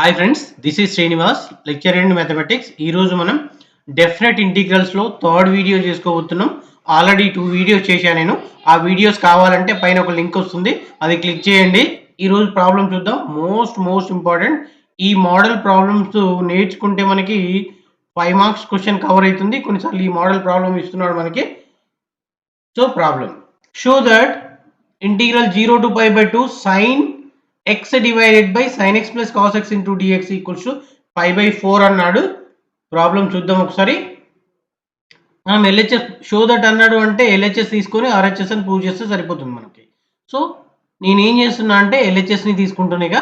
Hi friends, this is Srinivas, lecture in mathematics. ఈరోజు మనం definite ఇంటిగ్రల్స్లో థర్డ్ వీడియో చేసుకోబోతున్నాం. ఆల్రెడీ 2 వీడియోస్ చేశాను నేను. ఆ వీడియోస్ కావాలంటే పైన ఒక లింక్ వస్తుంది, అది క్లిక్ చేయండి. ఈరోజు ప్రాబ్లం చూద్దాం. Most important. ఈ మోడల్ ప్రాబ్లమ్స్ నేర్చుకుంటే మనకి 5 మార్క్స్ క్వశ్చన్ కవర్ అవుతుంది. కొన్నిసార్లు ఈ మోడల్ ప్రాబ్లం ఇస్తున్నాడు మనకి. So problem show that integral 0 to pi by 2 sin x divided by sin x plus cos x into dx equals to pi by 4 అన్నాడు. Problem చూద్దాం ఒకసారి. మనం ఎల్హెచ్ఎస్ షో దట్ అన్నాడు అంటే ఎల్హెచ్ఎస్ తీసుకొని ఆర్హెచ్ఎస్ అని ప్రూవ్ చేస్తే సరిపోతుంది మనకి. సో నేను ఏం చేస్తున్నా అంటే ఎల్హెచ్ఎస్ని తీసుకుంటున్నాగా.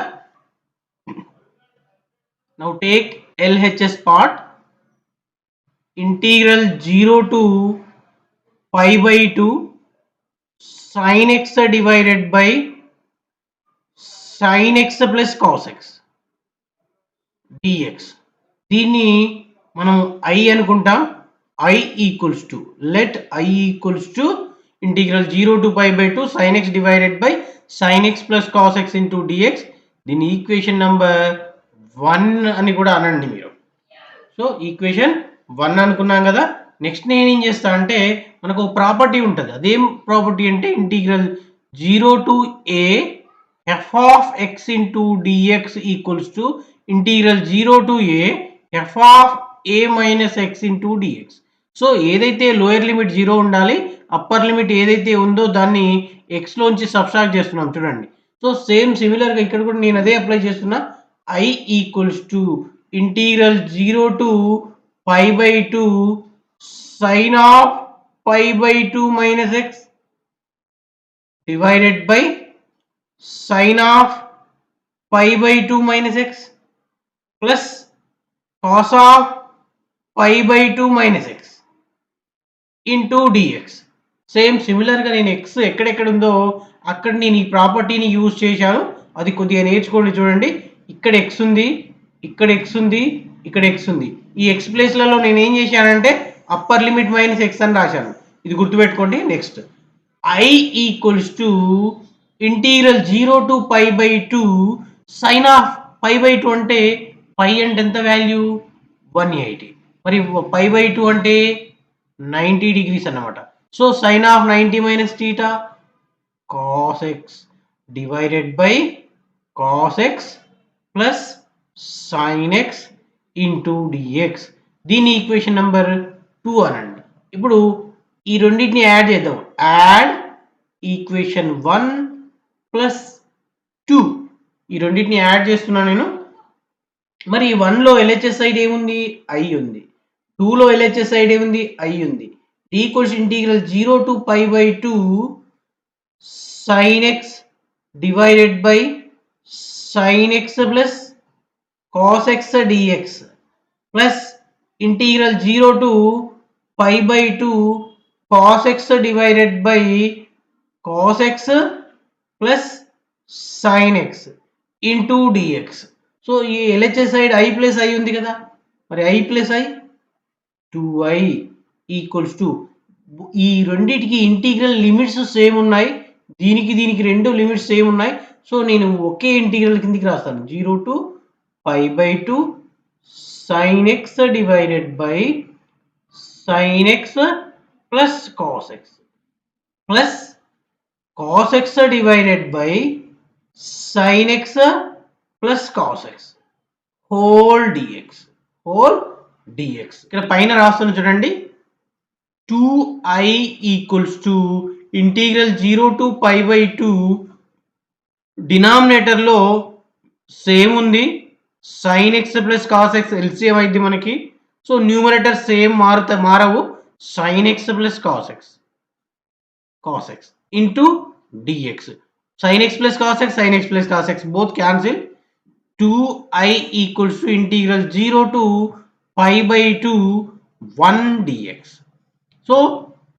Now take LHS part. Integral 0 to pi by 2 sin x divided by sin x plus cos x dx. దీన్ని మనం I అనుకుంటాం. I equals to let I equals to integral 0 to pi by 2 sin x divided by sin x plus cos x into dx. దీన్ని equation number 1 అని కూడా అనండి మీరు. So equation 1 అనుకున్నాం కదా. నెక్స్ట్ నేను ఏం చేస్తా అంటే మనకు ఒక ప్రాపర్టీ ఉంటుంది. అదేం ప్రాపర్టీ అంటే integral 0 to a f of x into dx equals to integral 0 to a f of a minus x into dx. So ఏదైతే లోయర్ లిమిట్ 0 ఉండాలి, అప్పర్ లిమిట్ ఏదైతే ఉందో దాన్ని x లోంచి సబ్స్ట్రాక్ట్ చేస్తున్నాం చూడండి. సో సేమ్ సిమిలర్గా ఇక్కడ కూడా నేను అదే అప్లై చేస్తున్నా. I equals to integral 0 to pi by 2 sin of pi by 2 minus x divided by sin of pi by 2 minus x plus cos of pi by 2 minus x into dx. Same సిమిలర్గా నేను x ఎక్కడెక్కడ ఉందో అక్కడ నేను ఈ ప్రాపర్టీని use చేశాను. అది కొద్దిగా నేర్చుకోండి. చూడండి, ఇక్కడ x ఉంది, ఇక్కడ x ఉంది, ఇక్కడ x ఉంది. ఈ x ప్లేస్లలో నేను ఏం చేశానంటే అప్పర్ లిమిట్ మైనస్ x అని రాశాను. ఇది గుర్తుపెట్టుకోండి. Next I equals to integral 0 to pi by 2 sin of pi by 2 అంటే పై అంటే ఎంత వాల్యూ 180, మరి pi by 2 అంటే 90 degrees అన్నమాట. So sin of 90 minus theta cos x divided by cos x plus sin x into dx. దీని equation number 2 అనండి. ఇప్పుడు ఈ రెండింటిని యాడ్ చేద్దాం. Add equation 1 plus 2. ఈ రెండింటిని యాడ్ చేస్తున్నాను నేను. మరి 1లో ఎల్హెచ్ఎస్ సైడ్ ఏముంది? I ఉంది. 2లో ఎల్హెచ్ఎస్ సైడ్ ఏముంది? I ఉంది. Equals integral 0 to pi by 2 sin x divided by sin x plus cos x dx plus integral 0 to pi by 2 cos x divided by cos x plus sin x into dx. So ఈ LHS side I plus I ఉంది కదా, మరి I plus I 2I equals to ఈ రెండింటికి integral limits same ఉన్నాయి. దీనికి రెండు limits same ఉన్నాయి. సో నేను ఒకే ఇంటిగ్రల్ కిందికి రాస్తాను. 0 to pi by 2 sin x divided by sin x plus cos x plus cos x divided by sin x plus cos x whole dx. ఇక్కడ పైన రాస్తాను చూడండి. 2I equals to integral 0 to pi by 2 డినామినేటర్లో same ఉంది. sin x plus cos x LCM అయింది మనకి. So numerator same మారవు. sin x plus cos x into dx. sin x plus cos x, sin x plus cos x both cancel. 2I equals to integral 0 to pi by 2 1 dx. So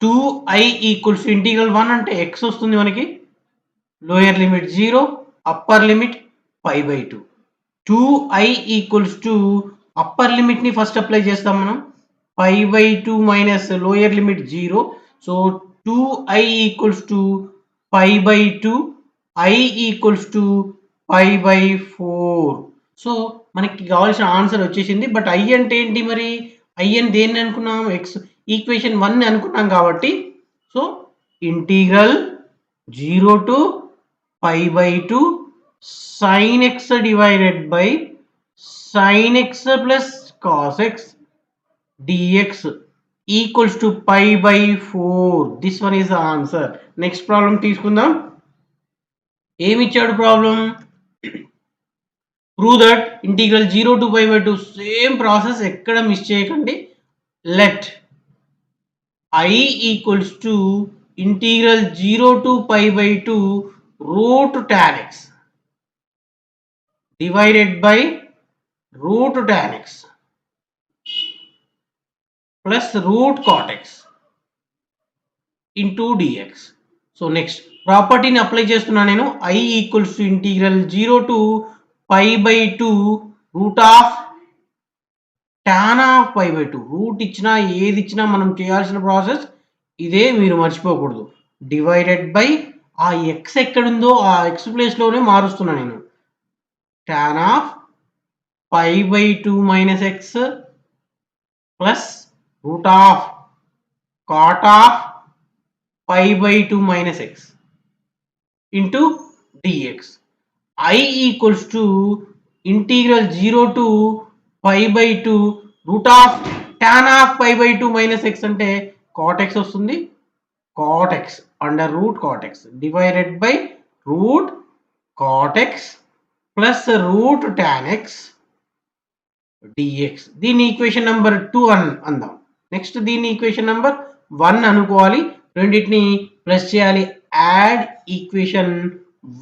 2I equals to integral 1 అంటే x వస్తుంది మనకి. Lower limit 0, upper limit pi by 2. 2I equals to upper లిమిట్ని first apply చేస్తాం మనం. pi by 2 minus lower limit 0. So 2I equals to pi by 2. I equals to pi by 4. So మనకి కావాల్సిన answer వచ్చేసింది. But I అంటే ఏంటి మరి? I అని దేన్ని అనుకున్నాం? ఎక్స్ ఈక్వేషన్ 1 అనుకున్నాం కాబట్టి so integral 0 to pi by 2 sin x divided by sin x plus cos x dx equals to pi by 4. This one is the answer. Next problem తీసుకుందాం. ఏమి ఇచ్చాడు problem? Prove that integral 0 to pi by 2 same process ఎక్కడ miss చేయకండి. Let I equals to integral 0 to pi by 2 root tan x divided by root tan x plus root cot x into dx. So next ప్రాపర్టీని apply చేస్తున్నా నేను. I equals to integral 0 to pi by 2 root of tan of pi by 2. Route ఇచ్చినా ఏది ఇచ్చినా మనం చేయాల్సిన process ఇదే, మీరు మర్చిపోకూడదు. డివైడెడ్ బై ఆ ఎక్స్ ఎక్కడుందో ఆ ఎక్స్ ప్లేస్లోనే మారుస్తున్నా నేను. tan of pi by 2 minus x plus root of cot of pi by 2 minus x into dx. I equals to integral 0 to pi by 2 root of tan of pi by 2 minus x అంటే cot x వస్తుంది. cot x under root cot x divided by root cot x plus root tan x dx. దీని equation number 2 అందాం. Next దీని equation number 1 అనుకోవాలి. రెండింటిని plus చేయాలి. Add equation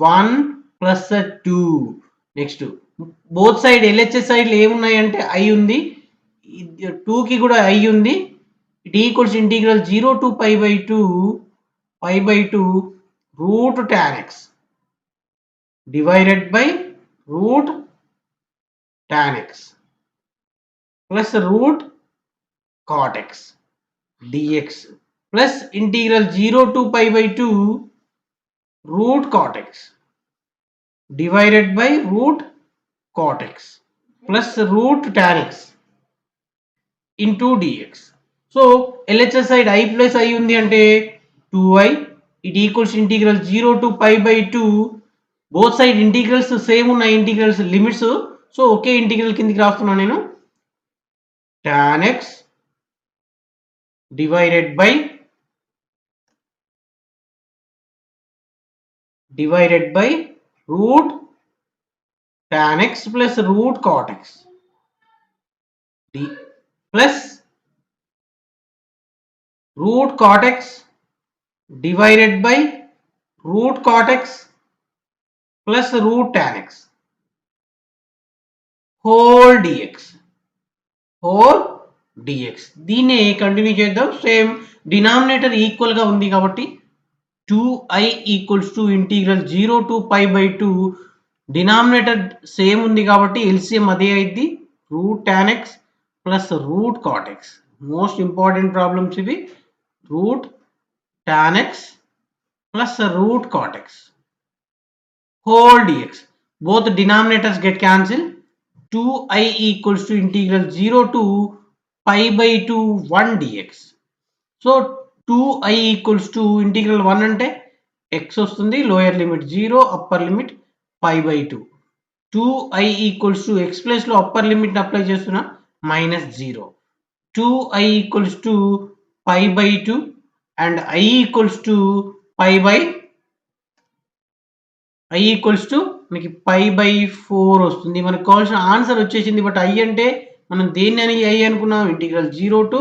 1 plus 2. Next both side LHS సైడ్లు ఏమున్నాయంటే I ఉంది, 2కి కూడా ఐ ఉంది. It equals integral 0 to pi by 2 root tan x divided by root tan x plus root cot x dx plus integral 0 to pi by 2 root cot x divided by root cot x plus root tan x into dx. So LHS side I plus I undi ante 2i. It equals integral 0 to pi by 2. Both side integrals same ఉన్న integrals limits. So ఒకే integral కిందికి రాస్తున్నా నేను. tan x divided by root tan x plus root cot x plus root cot x divided by root cot x plus root tan x whole dx. దీన్ని continue చేద్దాం. Same denominator equal గా ఉంది కాబట్టి 2i equals to integral 0 to pi by 2. Denominator same ఉంది కాబట్టి LCM అదే అయింది. Root tan x plus root cot x. Most important problems ఇవి. Root tan x plus root cot x whole dx. Both denominators get cancelled. 2i equals to integral 0 to pi by 2 1 dx. So 2i equals to integral 1 అంటే x వస్తుంది, lower limit 0, upper limit pi by 2. 2i equals to x place లో upper limit apply చేస్తున్నా -0. 2i equals to pi by 2 and i equals to pi by i equals to మీకు పై by 4 వస్తుంది. మనకు కావాల్సిన answer వచ్చేసింది. But I అంటే మనం దేన్ని అని ఐ అనుకున్నాం? Integral 0 to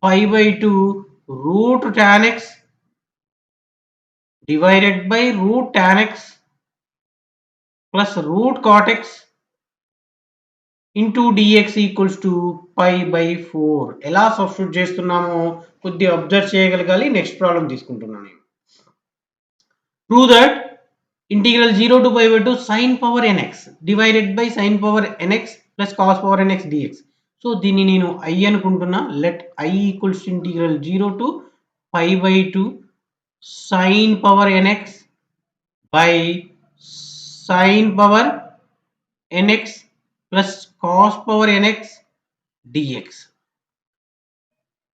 pi by 2 root tan x divided by root tan x plus root cot x into dx equals to pi by 4. ఎలా సబ్స్టిట్యూట్ చేస్తున్నామో కొద్దిగా అబ్జర్వ్ చేయగలగాలి. నెక్స్ట్ ప్రాబ్లం తీసుకుంటున్నాను నేను. Prove that integral 0 to pi by 2 sin power nx divided by sin power nx plus cos power nx dx. So దీన్ని నేను i అనుకుంటున్నా. Let i equals integral 0 to pi by 2 sin power nx by sin power nx plus cos power nx dx.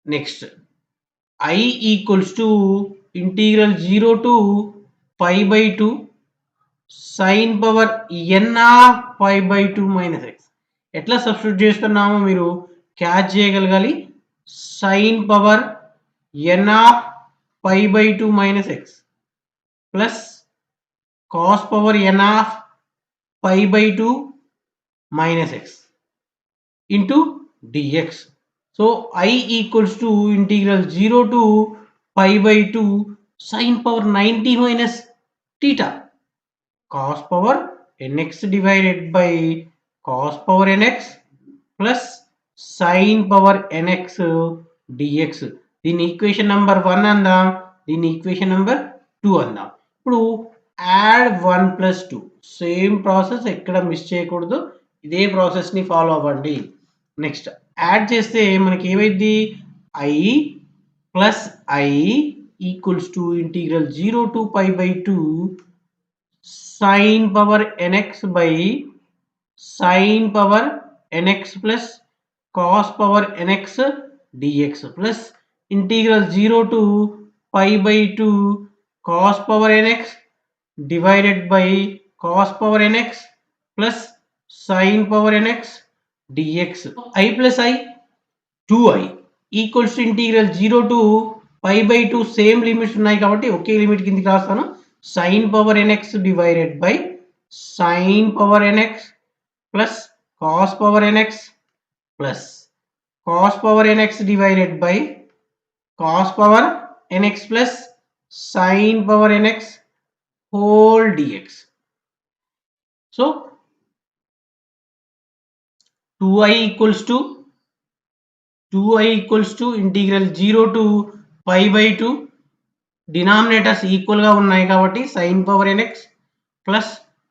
Next, I equals to integral 0 to pi by 2 sin power n of pi by 2 minus x. ఎట్లా substitute చేస్తున్నామో మీరు catch చేయగలగాలి. sin power n of pi by 2 minus x plus cos power n of pi by 2 minus x into dx. So I equals to integral 0 to pi by 2 sin power 90 minus theta cos power nx divided by cos power nx plus sin power nx dx. దీని equation number 1 అందాం, దీని equation number 2 అందాం. ఇప్పుడు add 1 plus 2 same process, ఎక్కడ miss చేయకూడదు, ఇదే process ని follow అవ్వండి. నెక్స్ట్ యాడ్ చేస్తే మనకి ఏమైంది, i plus i equals to integral 0 to pi by 2 sin power nx by sin power nx plus cos power nx dx plus integral 0 to pi by 2 cos power nx divided by cos power nx plus sin power nx dx. I plus I 2i equals to integral 0 to pi by 2 same limits ఉన్నాయి కాబట్టి ఒకే limit కిందకి రాస్తాను. sin power nx divided by sin power nx plus cos power nx plus cos power nx divided by cos power nx plus sin power nx whole dx. So 2i equals to integral 0 to pi by 2 denominators equal గా ఉన్నాయి కాబట్టి sin power nx plus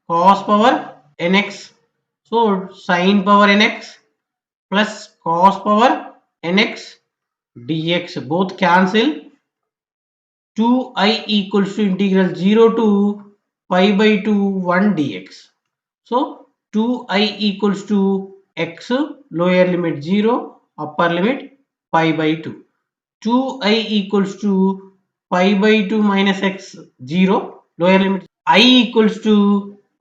cos power nx. So sin power nx plus cos power nx dx both cancel. 2i equals to integral 0 to pi by 2 1 dx. So 2i equals to x lower limit 0 upper limit pi by 2. 2i equals to pi by 2 minus x 0 lower limit. I equals to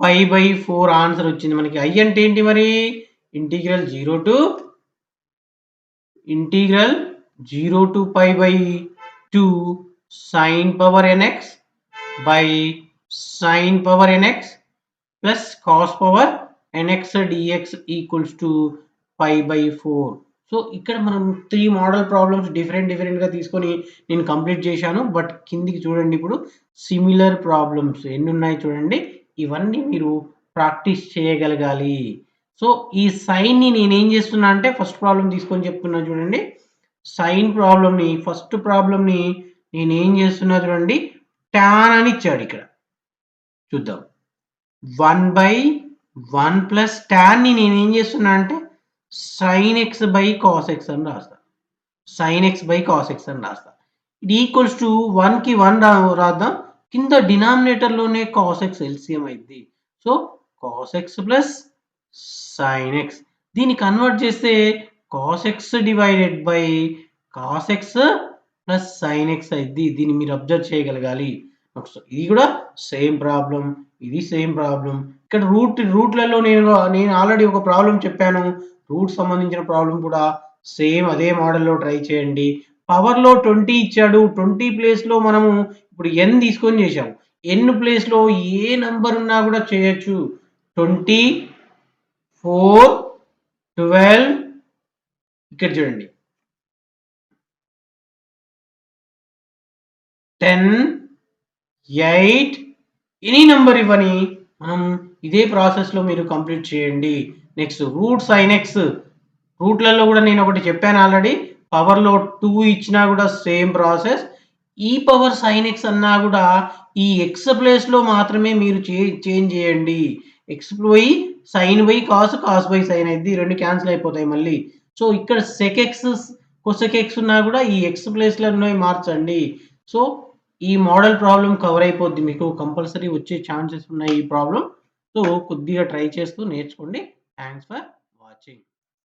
pi by 4 answer వచ్చింది మనకి. i అంటే ఏంటి మరి, integral 0 to pi by 2 sin power nx by sin power nx plus cos power nx dx equals to pi by 4. So ఇక్కడ మనం 3 model problems different గా తీసుకొని నేను కంప్లీట్ చేశాను. బట్ కిందికి చూడండి, ఇప్పుడు సిమిలర్ ప్రాబ్లమ్స్ ఎన్ని ఉన్నాయి చూడండి. ఇవన్నీ మీరు ప్రాక్టీస్ చేయగలగాలి. సో ఈ సైన్ ని నేనేం చేస్తున్నా అంటే ఫస్ట్ ప్రాబ్లం తీసుకొని చెప్తున్నా చూడండి. సైన్ ప్రాబ్లమ్ ని ఫస్ట్ ప్రాబ్లం ని నేనేం చేస్తున్నా చూడండి, tan అని ఇచ్చాడు. ఇక్కడ చూద్దాం, 1/1 ప్లస్ tan ని నేనేం చేస్తున్నా అంటే sin x by cos x అని రాస్తా. sin x by cos x అని రాస్తా. ఇది ఈక్వల్స్ టు 1 కి 1 రాద్దాం. కింద డినామినేటర్ లోనే cos x ఎల్సిఎం అయింది. So cos x plus sin x, దీన్ని కన్వర్ట్ చేస్తే cos x divided by cos x plus sin x అయింది. దీన్ని మీరు అబ్జర్వ్ చేయగలగాలి. ఇది కూడా సేమ్ ప్రాబ్లం, ఇది సేమ్ ప్రాబ్లం. ఇక్కడ రూట్లలో నేను ఆల్రెడీ ఒక ప్రాబ్లం చెప్పాను. రూట్ సంబంధించిన ప్రాబ్లం కూడా సేమ్ అదే మోడల్లో ట్రై చేయండి. పవర్ లో 20 ఇచ్చాడు. 20 ప్లేస్ లో మనము ఇప్పుడు n తీసుకొని చేసాము. n ప్లేస్ లో ఏ నంబర్ ఉన్నా కూడా చేయొచ్చు. 20, 4, 12, ఇక్కడ చూడండి 10, 8, ఎనీ నంబర్ ఇవ్వని మనం ఇదే ప్రాసెస్ లో మీరు కంప్లీట్ చేయండి. నెక్స్ట్ రూట్ sin x, రూట్లలో కూడా నేను ఒకటి చెప్పాను ఆల్రెడీ. పవర్ లో 2 ఇచ్చినా కూడా సేమ్ ప్రాసెస్. ఈ పవర్ sin x అన్నా కూడా ఈ x ప్లేస్ లో మాత్రమే మీరు చేంజ్ చేయండి. x పోయి sin by cos, cos by sin అయితే రెండు క్యాన్సిల్ అయిపోతాయి మళ్ళీ. సో ఇక్కడ sec x, cosec x ఉన్నా కూడా ఈ x ప్లేస్ లో మార్చండి. సో ఈ మోడల్ ప్రాబ్లం కవర్ అయిపోద్ది, మీకు కంపల్సరీ వచ్చే ఛాన్సెస్ ఉన్నాయి ఈ ప్రాబ్లం. సో కొద్దిగా ట్రై చేస్తూ నేర్చుకోండి. Thanks for watching.